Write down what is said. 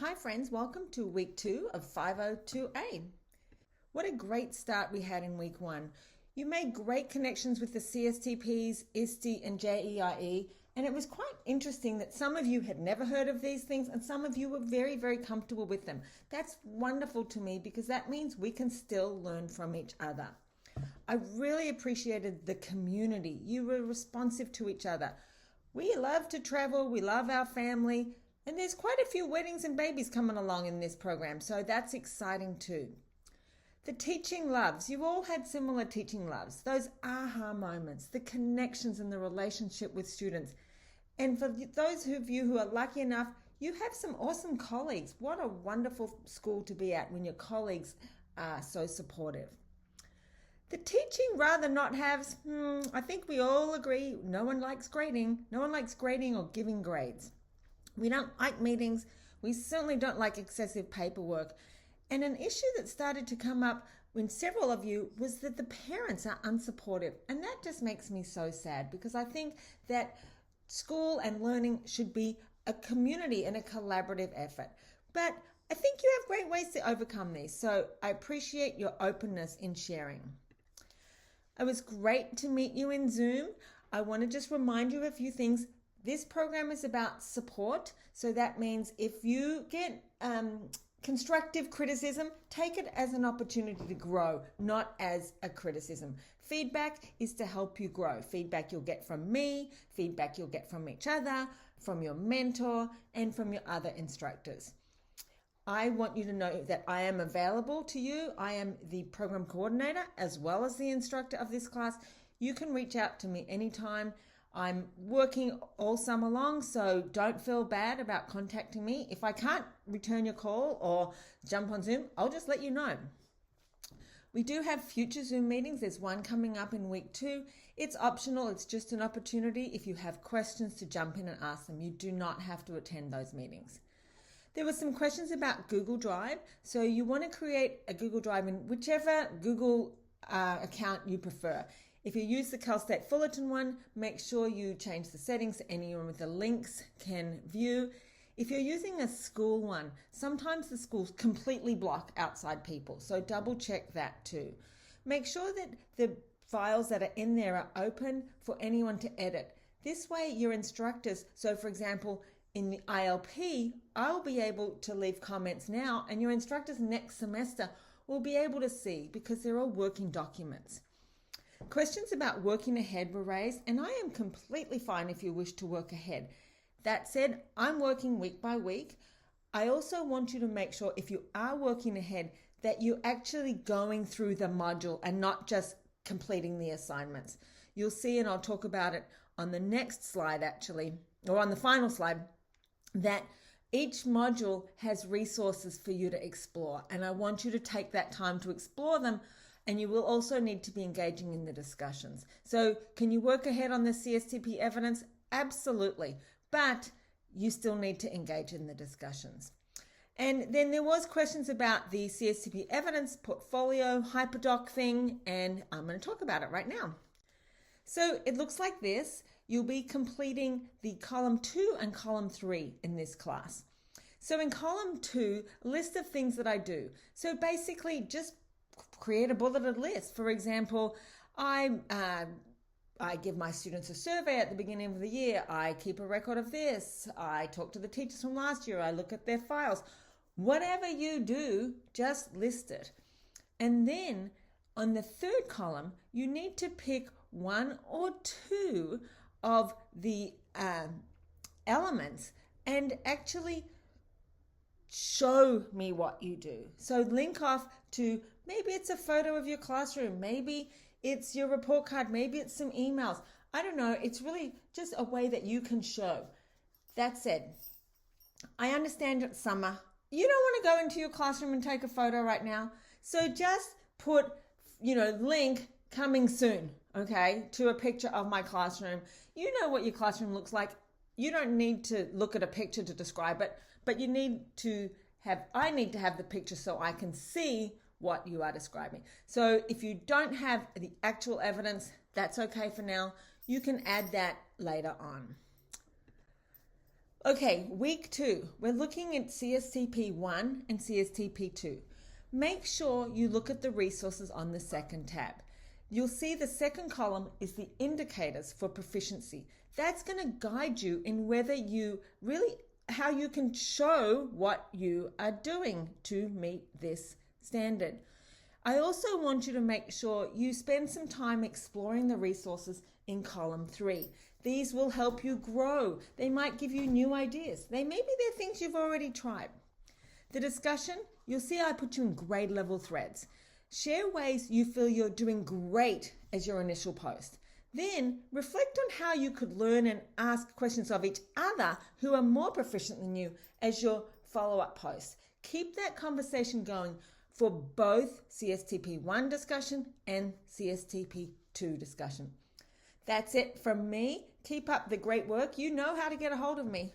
Hi friends, welcome to week 2 of 502A. What a great start we had in week 1. You made great connections with the CSTPs, ISTE and JEIE, and it was quite interesting that some of you had never heard of these things and some of you were very, very comfortable with them. That's wonderful to me because that means we can still learn from each other. I really appreciated the community. You were responsive to each other. We love to travel, we love our family, and there's quite a few weddings and babies coming along in this program, so that's exciting too. The teaching loves, you've all had similar teaching loves, those aha moments, the connections and the relationship with students. And for those of you who are lucky enough, you have some awesome colleagues. What a wonderful school to be at when your colleagues are so supportive. The teaching rather not haves, I think we all agree, no one likes grading. No one likes grading or giving grades. We don't like meetings. We certainly don't like excessive paperwork. And an issue that started to come up in several of you was that the parents are unsupportive. And that just makes me so sad because I think that school and learning should be a community and a collaborative effort. But I think you have great ways to overcome these. So I appreciate your openness in sharing. It was great to meet you in Zoom. I want to just remind you of a few things. This program is about support. So that means if you get constructive criticism, take it as an opportunity to grow, not as a criticism. Feedback is to help you grow. Feedback you'll get from me, feedback you'll get from each other, from your mentor, and from your other instructors. I want you to know that I am available to you. I am the program coordinator as well as the instructor of this class. You can reach out to me anytime. I'm working all summer long, so don't feel bad about contacting me. If I can't return your call or jump on Zoom, I'll just let you know. We do have future Zoom meetings. There's one coming up in week 2. It's optional. It's just an opportunity if you have questions to jump in and ask them. You do not have to attend those meetings. There were some questions about Google Drive. So you want to create a Google Drive in whichever Google account you prefer. If you use the Cal State Fullerton one, make sure you change the settings so anyone with the links can view. If you're using a school one, sometimes the schools completely block outside people, so double check that too. Make sure that the files that are in there are open for anyone to edit. This way your instructors, so for example, in the ILP, I'll be able to leave comments now and your instructors next semester will be able to see because they're all working documents. Questions about working ahead were raised, and I am completely fine if you wish to work ahead. That said, I'm working week by week. I also want you to make sure if you are working ahead that you're actually going through the module and not just completing the assignments. You'll see, and I'll talk about it on the next slide actually, or on the final slide, that each module has resources for you to explore, and I want you to take that time to explore them. And you will also need to be engaging in the discussions. So can you work ahead on the CSTP evidence? Absolutely. But you still need to engage in the discussions. And then there was questions about the CSTP evidence portfolio hyperdoc thing, and I'm going to talk about it right now. So it looks like this. You'll be completing the column 2 and column 3 in this class. So in column 2, list of things that I do. So basically just create a bulleted list. For example, I give my students a survey at the beginning of the year. I keep a record of this. I talk to the teachers from last year. I look at their files. Whatever you do, just list it. And then on the 3rd column, you need to pick 1 or 2 of the elements and actually show me what you do. So link off to maybe it's a photo of your classroom, maybe it's your report card, maybe it's some emails. I don't know. It's really just a way that you can show. That said, I understand it's summer. You don't want to go into your classroom and take a photo right now. So just put, link coming soon, okay, to a picture of my classroom. You know what your classroom looks like. You don't need to look at a picture to describe it, but I need to have the picture so I can see what you are describing. So if you don't have the actual evidence, that's okay for now. You can add that later on. Okay, week 2, we're looking at CSTP 1 and CSTP 2. Make sure you look at the resources on the second tab. You'll see the second column is the indicators for proficiency. That's going to guide you in whether you really, how you can show what you are doing to meet this standard. I also want you to make sure you spend some time exploring the resources in column 3. These will help you grow. They might give you new ideas. Maybe they're things you've already tried. The discussion, you'll see I put you in grade level threads. Share ways you feel you're doing great as your initial post. Then reflect on how you could learn and ask questions of each other who are more proficient than you as your follow-up posts. Keep that conversation going for both CSTP1 discussion and CSTP2 discussion. That's it from me. Keep up the great work. You know how to get a hold of me.